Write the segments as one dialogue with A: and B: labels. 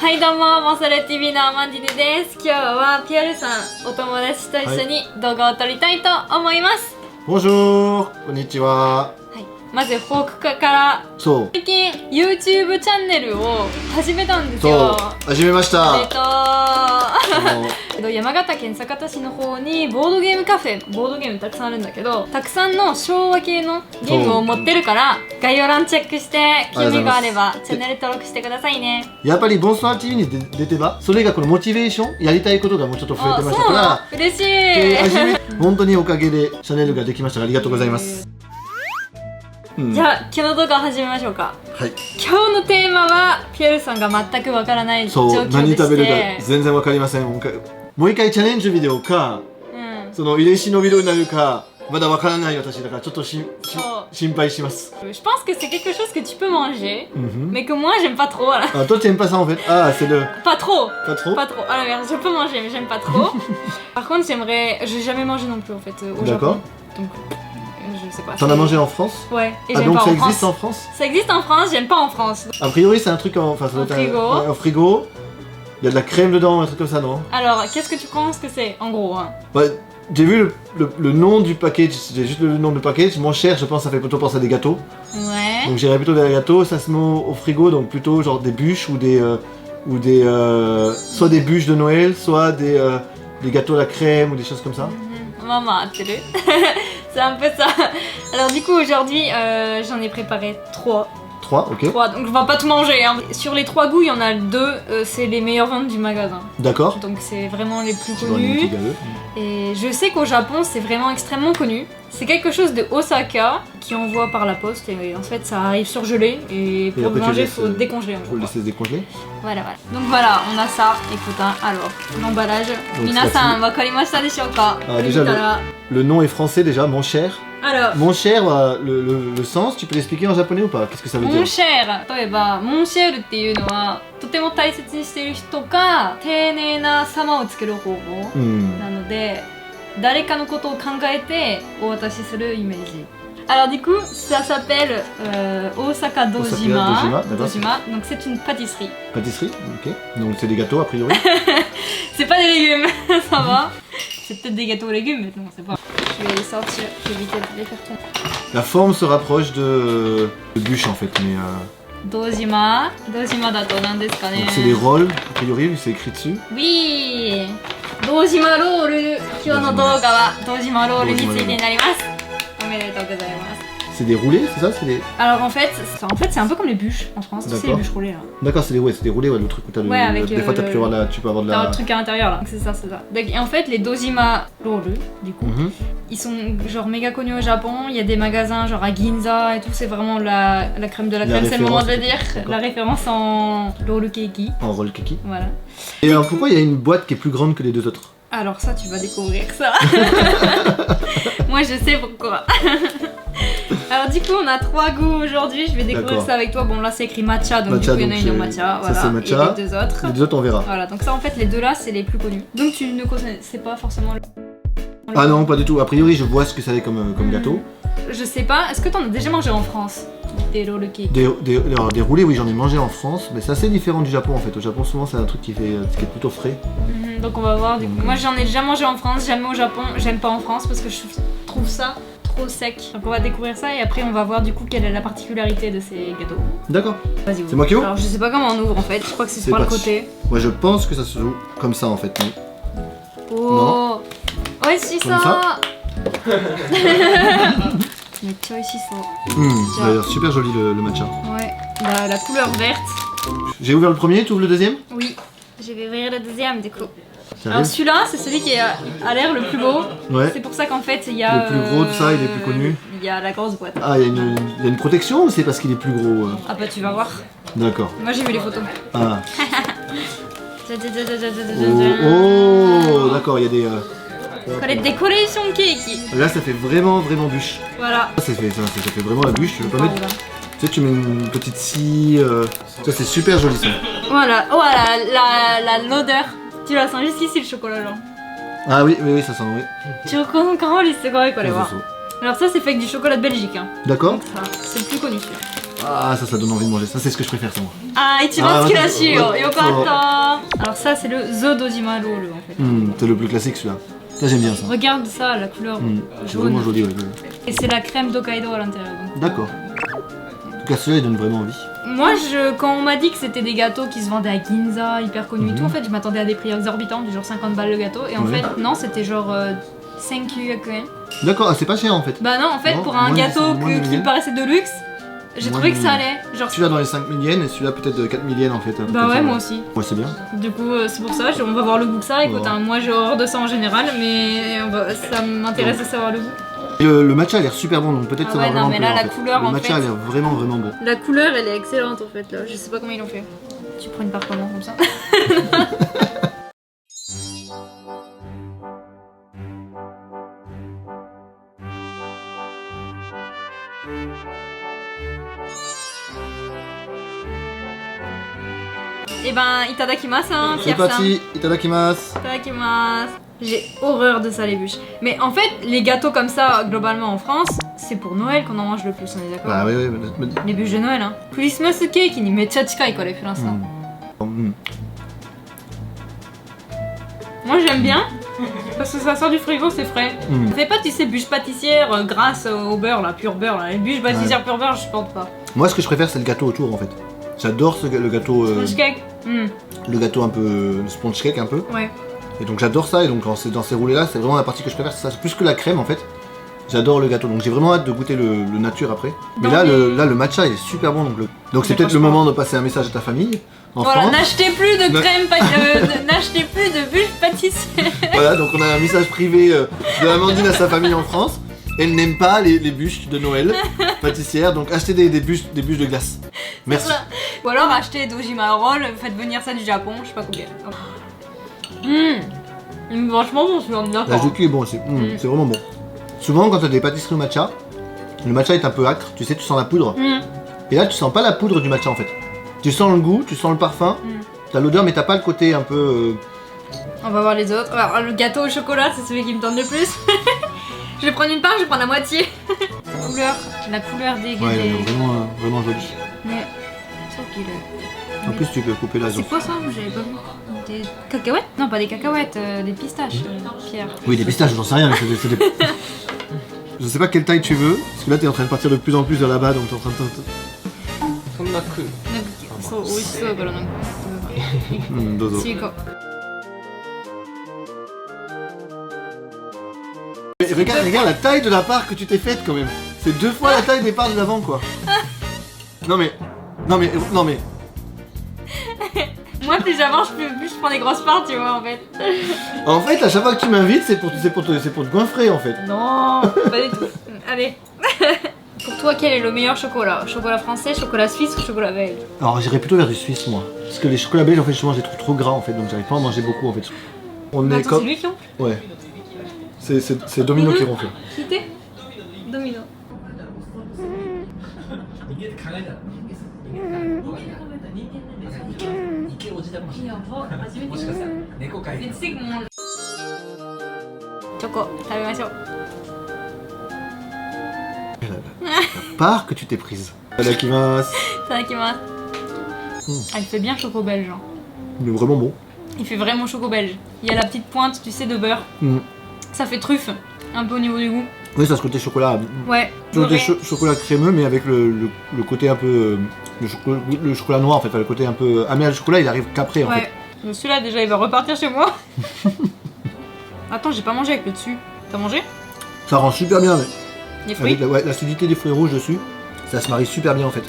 A: はいどうも、モソレ TV のアマンディヌです。今日はピエールさん、お友達と一緒に動画を撮りたいと思います。
B: Bonjour、こんにちは。
A: はい、まず報告から
B: そう。
A: 最近 YouTube チャンネルを始めたんですよ。
B: 始めました。
A: 山形県酒田市の方にボードゲームカフェ、ボードゲームたくさんあるんだけど、たくさんの昭和系のゲームを持ってるから、概要欄チェックして興味があればチャンネル登録してくださいね。
B: やっぱりボンソワ TV に出てば、それがこのモチベーション、やりたいことがもうちょっと増えてましたから、
A: 嬉しい。
B: 本当におかげでチャンネルができました。ありがとうございます。
A: じゃあ今日の動画を始めましょうか。
B: はい。
A: 今日のテーマはピエールさんが全くわからない状況でして、
B: 何食べるか全然わかりません。もう一回チャレンジビデオか、その遺伝子のビデオになるかまだわからない私だからちょっと心配します。
A: Je pense que c'est quelque chose que tu peux manger, mais que moi j'aime pas trop. Voilà.
B: Ah, toi tu aimes pas ça en fait? Ah, c'est le.
A: Pas trop.
B: Pas trop?
A: Pas trop. Alors regarde, je peux manger, mais j'aime pas trop. Par contre, j'ai jamais mangé non plus en fait au Japon.
B: D'accord.
A: Donc, je sais pas.
B: T'en as mangé en France?
A: Ouais. Et
B: ah
A: j'aime
B: donc
A: pas
B: ça
A: en
B: existe
A: France.
B: En France?
A: Ça existe en France, j'aime pas en France.
B: A priori c'est un truc en
A: frigo.
B: Un frigo. Il y a de la crème dedans, un truc comme ça, non?
A: Alors, qu'est-ce que tu penses que c'est en gros hein?
B: Bah, j'ai vu le nom du package, j'ai juste le nom du package. Mon cher, je pense que ça fait plutôt penser à des gâteaux.
A: Ouais.
B: Donc j'irais plutôt vers les gâteaux. Ça se met au frigo, donc plutôt genre des bûches ou soit des bûches de Noël, soit des gâteaux à la crème ou des choses comme ça.
A: Maman, c'est un peu ça. Alors du coup aujourd'hui j'en ai préparé 3.
B: 3, ok.
A: 3, donc je vais pas tout manger hein. Sur les 3 goûts il y en a 2, c'est les meilleures ventes du magasin.
B: D'accord.
A: Donc c'est vraiment les plus connus. Et je sais qu'au Japon c'est vraiment extrêmement connu. C'est quelque chose de Osaka qui envoie par la poste et en fait ça arrive surgelé et pour le manger il faut décongeler.
B: Faut le laisser décongeler.
A: Voilà. Donc voilà, on a ça. Écoute hein, alors l'emballage. Minasan, wakarimashita desho ka?
B: Déjà le nom est français déjà, mon cher.
A: Alors,
B: mon cher, le sens, tu peux l'expliquer en japonais ou pas? Qu'est-ce que ça veut dire?
A: Mon cher, 例えば、mon cher っていうのはとても大切にしている人が丁寧な様をつける方法なので、誰かのことを考えてお渡しするイメージ。Alors du coup, ça s'appelle Osaka Dojima. Donc c'est une pâtisserie.
B: Pâtisserie, ok. Donc c'est des gâteaux a priori.
A: C'est pas des légumes, ça va. C'est peut-être des gâteaux aux légumes, mais non, c'est pas. Je vais les sortir, je vais éviter de les faire tomber.
B: La forme se rapproche de bûche en fait, mais.
A: Dojimaだと何ですかね。
B: Donc c'est des rolls, a priori, vu que c'est écrit dessus.
A: Oui. Dojima roll. 今日の動画はDojima rollについてになります。おめでとうございます。
B: C'est des roulés, c'est ça?
A: Alors en fait c'est un peu comme les bûches en France, tu sais les bûches roulées là.
B: D'accord, c'est des roulés, le truc où t'as des fois tu peux avoir de la...
A: T'as un truc à l'intérieur là, c'est ça. Et en fait les Dojima roll, du coup, ils sont genre méga connus au Japon, il y a des magasins genre à Ginza et tout, c'est vraiment la crème de la crème, c'est le moment de le dire, la référence en roll keki.
B: En roll keki.
A: Voilà.
B: Et alors pourquoi il y a une boîte qui est plus grande que les deux autres?
A: Alors ça tu vas découvrir ça. Moi je sais pourquoi. Alors du coup on a 3 goûts aujourd'hui, je vais découvrir ça avec toi. Bon là c'est écrit matcha, donc du coup il y en a une au matcha, voilà.
B: Ça, matcha.
A: Et les 2 autres.
B: Les 2 autres on verra.
A: Voilà, donc ça en fait les 2 là c'est les plus connus. Donc tu ne connaissais pas forcément le...
B: Ah non pas du tout, a priori je vois ce que ça est comme gâteau.
A: Je sais pas, est-ce que t'en as déjà mangé en France? Des roll cake.
B: Des roulés oui j'en ai mangé en France, mais c'est assez différent du Japon en fait. Au Japon souvent c'est un truc qui est plutôt frais.
A: Donc on va voir du coup. Moi j'en ai déjà mangé en France, jamais au Japon, j'aime pas en France parce que je trouve ça trop sec. Donc on va découvrir ça et après on va voir du coup quelle est la particularité de ces gâteaux. D'accord. Vas-y.
B: C'est moi qui ouvre?
A: Alors je sais pas comment on ouvre en fait, je crois que c'est par le côté.
B: Moi je pense que ça se joue comme ça en fait.
A: Oh. Ouais si ça.
B: D'ailleurs super joli le matcha.
A: Ouais. La couleur verte.
B: J'ai ouvert le premier, tu ouvres le deuxième?
A: Oui. Je vais ouvrir le deuxième du coup. Alors celui-là, c'est celui qui a l'air le plus beau. Ouais. C'est pour ça qu'en fait il y a...
B: Le plus gros de ça, il est plus connu.
A: Il y a la grosse boîte.
B: Ah, il y a une protection ou c'est parce qu'il est plus gros?
A: Ah bah tu vas voir.
B: D'accord.
A: Moi j'ai vu les photos.
B: Ah. Oh, d'accord, il y a des...
A: Decoration cake.
B: Là ça fait vraiment bûche.
A: Voilà.
B: Ça fait vraiment la bûche, tu veux pas mettre... Tu sais, tu mets une petite scie... Ça c'est super joli ça.
A: Voilà, oh l'odeur. Tu la sens juste ici le chocolat genre.
B: Ah oui, ça sent, oui.
A: Alors ça c'est fait avec du chocolat de Belgique. Hein.
B: D'accord.
A: C'est le plus connu celui-là.
B: Ah, ça donne envie de manger. Ça, c'est ce que je préfère, ça, moi.
A: Ah, ichiban tsuki rashi yo. Yokatta. Alors ça, c'est le The Dojima Roll en fait.
B: C'est le plus classique, celui-là. Ça, j'aime bien ça.
A: Regarde ça, la couleur
B: C'est vraiment
A: jaune.
B: joli, ouais.
A: Et c'est la crème d'Hokkaido à l'intérieur.
B: D'accord. En tout cas, celui-là, il donne vraiment envie.
A: Moi, quand on m'a dit que c'était des gâteaux qui se vendaient à Ginza, hyper connus et tout, en fait, je m'attendais à des prix exorbitants, du genre 50 balles le gâteau. Et en fait, non, c'était genre 5 yen.
B: D'accord, ah, c'est pas cher en fait.
A: Bah non, en fait,
B: Non,
A: pour un
B: moins
A: gâteau
B: de
A: qui
B: yens.
A: paraissait de luxe, j'ai
B: Moins
A: trouvé
B: de
A: que ça
B: yens.
A: allait. Genre,
B: Celui-là dans les 5000 yens et celui-là peut-être de 4000 yens en fait.
A: bah ouais, moi aussi.
B: Ouais, c'est bien.
A: Du coup, c'est pour ça, on va voir le goût que ça. Écoute,
B: Ouais.
A: hein, moi j'ai horreur de ça en général, mais ça m'intéresse de savoir le goût.
B: Et le matcha a l'air super bon, donc peut-être
A: Ah
B: ça
A: ouais,
B: va vraiment
A: non, mais
B: plaire,
A: là,
B: en
A: la
B: fait.
A: couleur,
B: le
A: en
B: matcha
A: fait.
B: a l'air vraiment bon.
A: La couleur, elle est excellente en fait là. Je sais pas comment ils l'ont fait. Tu prends une part comment comme ça. Et ben, itadakimasu, hein,
B: C'est
A: Pierre-Sam.
B: parti, itadakimasu.
A: Itadakimasu. J'ai horreur de ça, les bûches. Mais en fait, les gâteaux comme ça, globalement en France, c'est pour Noël qu'on en mange le plus, on est d'accord?
B: Bah oui,
A: Les bûches de Noël, hein. Christmas cake ni mecha chikai quoi, les France. Hein. Moi j'aime bien, parce que ça sort du frigo, c'est frais. Ça fait pas, tu sais, bûches pâtissières grâce au beurre, là, pur beurre, là. Les bûches pâtissières pur beurre, je supporte pas.
B: Moi, ce que je préfère, c'est le gâteau autour en fait. J'adore le gâteau.
A: Sponge cake.
B: Le gâteau un peu sponge cake un peu.
A: Ouais.
B: Et donc j'adore ça, et donc quand c'est dans ces roulés là, c'est vraiment la partie que je préfère, c'est ça, plus que la crème en fait. J'adore le gâteau, donc j'ai vraiment hâte de goûter le nature après. Mais là, le matcha est super bon, donc c'est peut-être le moment de passer un message à ta famille en
A: Voilà,
B: France.
A: n'achetez plus de crème, n'achetez plus de bûches pâtissières.
B: Voilà, donc on a un message privé de Amandine à sa famille en France. Elle n'aime pas les bûches de Noël pâtissières, donc achetez des bûches de glace. Merci.
A: Ou alors achetez Dojima Roll, faites venir ça du Japon, je sais pas combien. Franchement bon, je suis en
B: La
A: d'accord.
B: jus est bon aussi, c'est vraiment bon. Souvent quand tu as des pâtisseries au matcha, le matcha est un peu âcre, tu sais, tu sens la poudre. Et là tu sens pas la poudre du matcha en fait. Tu sens le goût, tu sens le parfum, t'as l'odeur mais t'as pas le côté un peu...
A: On va voir les autres. Alors le gâteau au chocolat, c'est celui qui me tente le plus. Je vais prendre une part, je vais prendre la moitié. La couleur des...
B: Ouais, elle est vraiment joli.
A: Mais... Sauf qu'il est...
B: En plus tu peux couper la
A: C'est
B: zone.
A: quoi ça? J'avais pas vu. Des cacahuètes? Non, pas des cacahuètes, des pistaches, Pierre.
B: Oui, des pistaches, j'en sais rien, mais c'est des... Je sais pas quelle taille tu veux, parce que là t'es en train de partir de plus en plus vers là-bas, donc t'es en train de...
C: そんな食う
A: なんかそう美味しそうだからなんか
B: どうぞ。
A: チーコ
B: Mais regarde la taille de la part que tu t'es faite quand même. C'est 2 fois la taille des parts de l'avant quoi. Non mais...
A: Moi plus j'avance, plus je prends des grosses parts, tu vois en fait.
B: En fait, à chaque fois que tu m'invites, c'est pour te goinfrer en fait.
A: Non, pas du tout. Allez. Pour toi, quel est le meilleur chocolat? Chocolat français, chocolat suisse ou chocolat belge?
B: Alors j'irais plutôt vers du suisse moi. Parce que les chocolats belges en fait, je les trouve trop gras en fait, donc j'arrive pas à en manger beaucoup en fait. On est
A: Attends,
B: comme...
A: c'est lui qui en
B: Ouais. C'est Domino qui ronfle.
A: Qui t'es? Domino. Mais tu sais que mon... Choco, 食べましょう。
B: La part que tu t'es prise. Itadakimasu.
A: いただきます。Ah, il fait bien choco belge. Hein.
B: Il est vraiment bon.
A: Il fait vraiment choco belge. Il y a la petite pointe, tu sais, de beurre. Ça fait truffe, un peu au niveau du goût.
B: Oui, ça a ce côté chocolat.
A: Ouais.
B: Ce côté chocolat crémeux, mais avec le côté un peu... le chocolat noir en fait, le côté un peu amer du chocolat, il arrive qu'après en fait.
A: Ouais. Celui-là déjà il va repartir chez moi. Attends, j'ai pas mangé avec le dessus. T'as mangé?
B: Ça rend super bien
A: Les fruits?
B: avec l'acidité des fruits rouges dessus, ça se marie super bien en fait.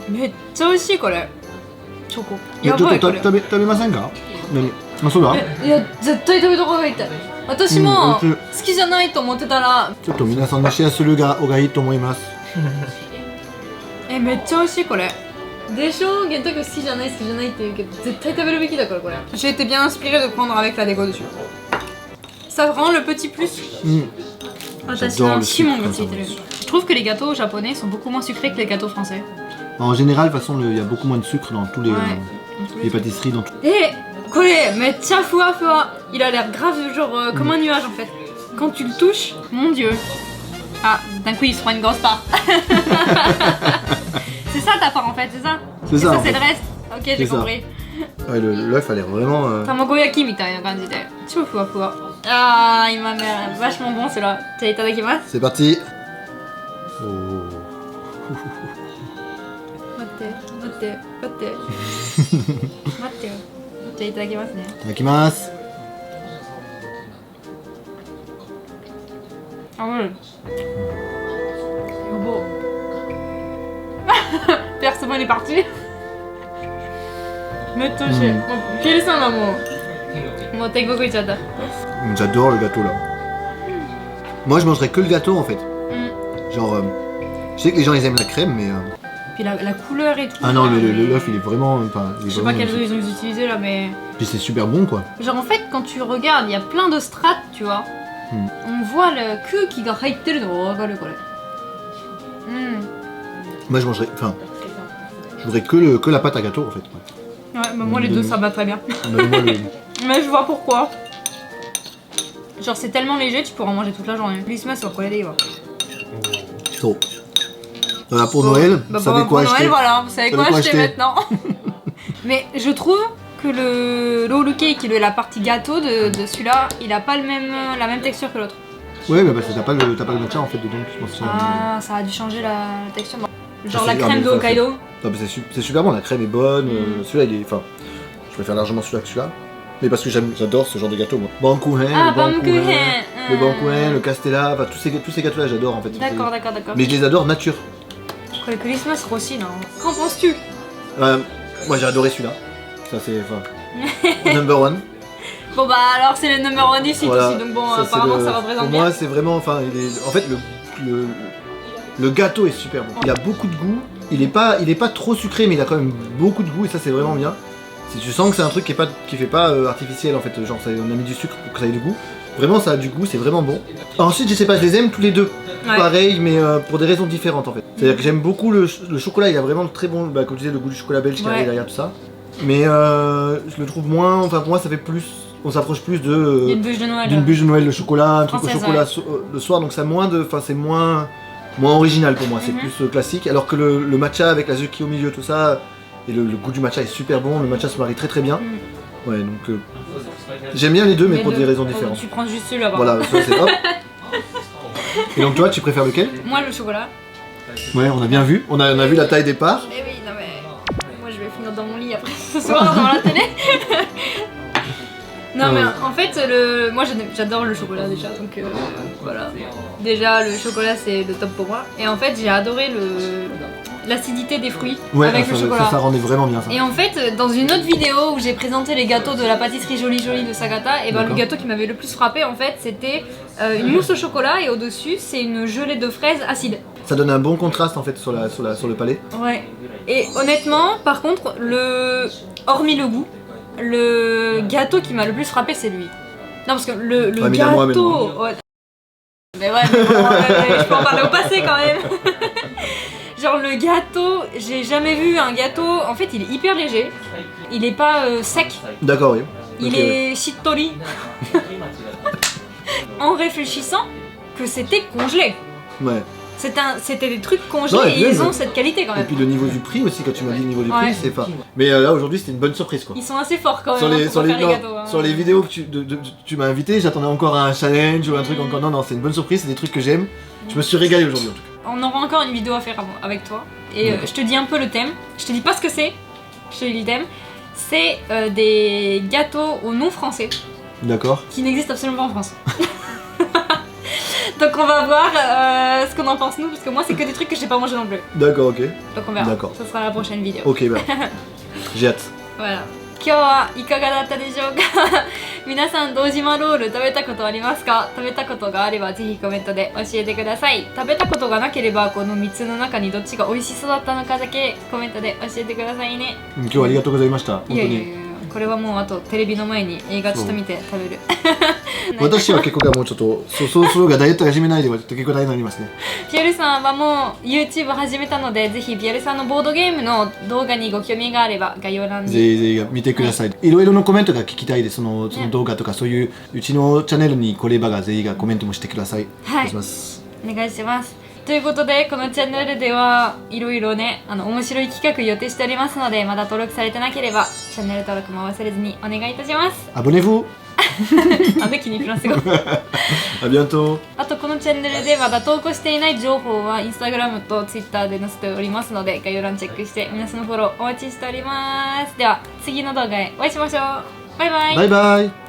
A: Mais ça aussi quoi là. Choco.
B: いや
A: やばいこれ。
B: 食べませんか？あ、そうだ。
A: いや絶対食べた方がいいって。私も好きじゃないと思ってたら。
B: ちょっと皆さんにシェアする方がいいと思います。
A: めっちゃ美味しいこれ。でしょ、玄太君好きじゃないって言うけど絶対食べるべきだからこれ。J'ai été bien inspirée de prendre avec la déco dessus. Ça rend le petit plus.
B: J'adore le sucre.
A: Je trouve que les gâteaux japonais sont beaucoup moins sucrés que les gâteaux français.
B: En général, de toute façon, il y a beaucoup moins de sucre dans tous les, les pâtisseries. Dans tout.
A: Et mais tiens, fua. Il a l'air grave, genre comme un nuage en fait. Quand tu le touches, mon dieu. Ah, d'un coup il se prend une grosse part. C'est ça ta part en fait, c'est ça?
B: C'est ça,
A: Et
B: en
A: c'est
B: fait.
A: le reste. Ok, j'ai
B: ça.
A: compris.
B: Ouais, l'œuf a l'air vraiment.
A: Tamagoyaki みたいな感じで超ふわふわ。あー、今ね、vachement bon celui-là. じゃあいただきます。
B: C'est parti. Oh.
A: 待って待って待って待ってよ。じゃあいただきますね。
B: いただきます。
A: あ、うん。やば。Personne n'est parti. めっちゃ美味しい。もうピエールさんはもう天国行っちゃった。
B: J'adore le gâteau là. Moi je mangerais que le gâteau en fait. Genre, je sais que les gens ils aiment la crème mais.
A: Puis la couleur et tout.
B: Ah non, l'œuf il est vraiment.
A: Je sais pas quels œufs ils ont utilisé là, mais.
B: Puis c'est super bon quoi.
A: Genre en fait, quand tu regardes, il y a plein de strates, tu vois. On voit le kukiが入ってるのがわかるこれ。
B: Moi je mangerais. Enfin. Je voudrais que la pâte à gâteau en fait.
A: Ouais, bah moi les deux ça va très bien.
B: Donne-moi le.
A: Mais je vois pourquoi. Genre c'est tellement léger, tu pourras en manger toute la journée. Christmas sur quoi les
B: Trop. Voilà pour Noël,
A: bah,
B: vous savez quoi
A: pour
B: acheter.
A: Noël, voilà, vous savez quoi acheter
B: acheter
A: maintenant. Mais je trouve que le roll cake, la partie gâteau de celui-là, il a pas la même texture que l'autre.
B: Ouais, mais parce que t'as pas le matcha en fait dedans, je pense.
A: Ah, ça a dû changer la texture. Genre
B: Ça,
A: la
B: c'est-
A: crème
B: mais
A: de
B: ça,
A: Hokkaido.
B: Non, mais c'est super bon, la crème est bonne. Celui-là il est. Enfin, je préfère largement celui-là que celui-là. Mais parce que j'adore ce genre de gâteau moi. Bankuchen,
A: Ah,
B: le Bankuchen,
A: Bankuchen.
B: le Bankuchen, le Castella, enfin tous ces gâteaux là j'adore en fait.
A: D'accord.
B: Mais je les adore nature.
A: Pour le Christmas aussi, non? Qu'en penses-tu?
B: Moi j'ai adoré celui-là. Ça c'est. Enfin. Number one.
A: Bon bah alors c'est le number one ici
B: Voilà.
A: aussi, donc bon
B: Ça, c'est
A: apparemment
B: le-
A: ça représente
B: Pour
A: bien.
B: moi c'est vraiment. Enfin, en fait le gâteau est super bon. Il a beaucoup de goût. Il est pas trop sucré mais il a quand même beaucoup de goût et ça c'est vraiment bien. Si tu sens que c'est un truc qui fait pas artificiel en fait, genre on a mis du sucre pour que ça ait du goût. Vraiment ça a du goût, c'est vraiment bon. Ensuite je sais pas, je les aime tous les deux.
A: Ouais.
B: Pareil mais pour des raisons différentes en fait. C'est-à-dire que j'aime beaucoup le chocolat, il a vraiment très bon, comme tu disais, le goût du chocolat belge qui arrive derrière tout ça. Mais je le trouve moins, enfin pour moi ça fait plus, on s'approche plus
A: Il y a une bûche de Noël.
B: d'une bûche de Noël, le chocolat, un truc au
A: Française,
B: chocolat le soir, donc ça c'est moins original pour moi, c'est plus classique. Alors que le matcha avec la zucchini au milieu, tout ça, et le goût du matcha est super bon, le matcha se marie très très bien. Ouais, donc j'aime bien les deux, mais pour des raisons différentes.
A: Tu prends juste celui-là.
B: Voilà, ça c'est hop. Et donc toi, tu préfères lequel?
A: Moi le chocolat.
B: Ouais, on a bien vu, on a vu la taille des parts.
A: Eh oui, non mais moi je vais finir dans mon lit après ce soir devant la télé. Non mais en fait moi j'adore le chocolat déjà, donc voilà. Déjà le chocolat c'est le top pour moi. Et en fait j'ai adoré l'acidité des fruits avec le chocolat.
B: Ça rendait vraiment bien ça.
A: Et en fait dans une autre vidéo où j'ai présenté les gâteaux de la pâtisserie Joli Joli de Sagata, et ben le gâteau qui m'avait le plus frappé en fait c'était une mousse au chocolat et au dessus c'est une gelée de fraises acide.
B: Ça donne un bon contraste en fait sur le palais.
A: Ouais. Et honnêtement par contre hormis le goût, le gâteau qui m'a le plus frappé c'est lui. Non parce que le gâteau... Ouais. Mais ouais, mais bon, je peux en parler au passé quand même. Genre le gâteau, j'ai jamais vu un gâteau, en fait il est hyper léger, il est pas sec,
B: D'accord, oui.
A: il est shittori. En réfléchissant que c'était congelé.
B: Ouais.
A: C'était des trucs congelés
B: Ouais,
A: et ils ont cette qualité quand
B: Et
A: même.
B: puis le niveau du prix aussi, quand tu m'as dit le niveau du prix, c'est pas. Mais là aujourd'hui c'était une bonne surprise quoi.
A: Ils sont assez forts quand même
B: Sur
A: pour faire les gâteaux. Hein.
B: Sur les vidéos que tu m'as invité, j'attendais encore un challenge ou un truc encore. Non, c'est une bonne surprise, c'est des trucs que j'aime. Je me suis régalé aujourd'hui en tout cas.
A: On aura encore une vidéo à faire avec toi. Et je te dis un peu le thème. Je te dis pas ce que c'est, je te dis le thème. C'est des gâteaux au nom français.
B: D'accord.
A: Qui n'existent absolument pas en France. Donc on va voir ce qu'on en pense nous, parce que moi c'est que des trucs que j'ai pas mangé non plus.
B: D'accord, ok.
A: Donc on verra.
B: D'accord.
A: Ça sera la prochaine vidéo.
B: Ok, bah. J'ai hâte.
A: Voilà. 今日はいかがだったでしょうか皆さん堂島ロール食べたことありますか？食べたことがあればぜひコメントで教えてください。食べたことがなければこの3つの中にどっちが美味しそうだったのかだけコメントで教えてくださいね。
B: 今日はありがとうございました。本当
A: いやいや
B: に。
A: いやこれはもうあとテレビの前に映画ちょっと見て食べる。
B: 私は結構もうちょっとそうがダイエット始めないではちょっと結構大変になりますね。
A: ピエールさんはもう YouTube 始めたのでぜひピエールさんのボードゲームの動画にご興味があれば概要欄に
B: ぜひぜひ見てください。いろいろのコメントが聞きたいでその動画とかそういううちのチャンネルにこればがぜひがコメントもしてください。
A: はい
B: お願いします。
A: お願いします。ということで、このチャンネルではいろいろね、面白い企画予定しておりますので、まだ登録されてなければチャンネル登録も忘れずにお願いいたします。
B: Abonnez-vous.
A: なんで気にフランス語
B: À bientôt.
A: あとこのチャンネルでまだ投稿していない情報はインスタグラムとツイッターで載せておりますので、概要欄チェックして皆さんのフォローお待ちしております。では次の動画へお会いしましょう。バイバイ。
B: Bye bye.